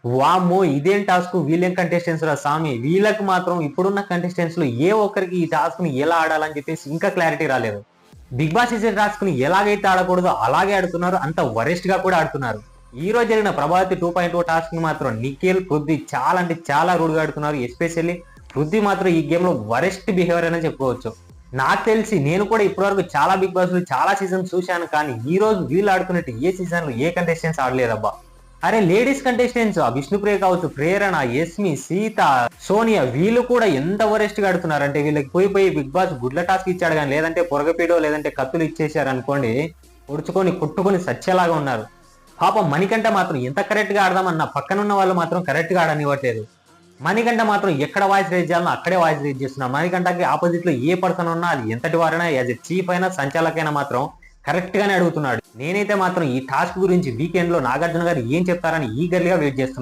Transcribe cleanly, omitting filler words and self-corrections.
వామ్మో! ఇదేం టాస్క్ వీళ్ళేం కంటెస్టెంట్స్ రా సామి. వీళ్ళకి మాత్రం ఇప్పుడున్న కంటెస్టెంట్స్ లో ఏ ఒక్కరికి ఈ టాస్క్ ని ఎలా ఆడాలని చెప్పేసి ఇంకా క్లారిటీ రాలేదు. బిగ్ బాస్ చేసే టాస్క్ ని ఎలాగైతే ఆడకూడదో అలాగే ఆడుతున్నారు. అంత వరెస్ట్ గా కూడా ఆడుతున్నారు. ఈ రోజు జరిగిన ప్రభావతి 2.0 టాస్క్ ని మాత్రం నిఖిల్, పృథ్వీ చాలా అంటే చాలా రూడ్ గా ఆడుతున్నారు. ఎస్పెషల్లీ పృథ్వీ మాత్రం ఈ గేమ్ లో వరెస్ట్ బిహేవియర్ అని చెప్పుకోవచ్చు. నాకు తెలిసి నేను కూడా ఇప్పటివరకు చాలా బిగ్ బాస్ చాలా సీజన్స్ చూశాను. కానీ ఈ రోజు వీళ్ళు ఆడుతున్నట్టు ఏ సీజన్ లో ఏ కంటెస్టెంట్స్ ఆడలేదబ్బా. అరే లేడీస్ కంటెస్టెంట్స్ విష్ణుప్రియ కావచ్చు, ప్రేరణ, యస్మి, సీత, సోనియా వీళ్ళు కూడా ఎంత వరెస్ట్ గా ఆడుతున్నారు అంటే వీళ్ళకి పోయి బిగ్ బాస్ గుడ్ల టాస్క్ ఇచ్చాడు కానీ లేదంటే పొరగపీడో లేదంటే కత్తులు ఇచ్చేసారు అనుకోండి పొడుచుకొని కుట్టుకొని సత్యలాగా ఉన్నారు. పాపం మణికంఠ మాత్రం ఎంత కరెక్ట్ గా ఆడదామన్నా పక్కనున్న వాళ్ళు మాత్రం కరెక్ట్ గా ఆడనివ్వట్లేదు. మణికంఠ మాత్రం ఎక్కడ వాయిస్ రేజ్ చేయాలనో అక్కడే వాయిస్ రేజ్ చేస్తున్నారు. మణికంఠకి ఆపోజిట్ లో ఏ పర్సన్ ఉన్నా అది ఎంతటి వారైనా యాజ్ ఎ చీఫ్ అయినా సంచాలకైనా మాత్రం కరెక్ట్ గానే అడుగుతున్నాడు. నేనైతే మాత్రం ఈ టాస్క్ గురించి వీకెండ్ లో నాగార్జున గారు ఏం చెప్తారని ఈగర్లీగా వెయిట్ చేస్తున్నాను.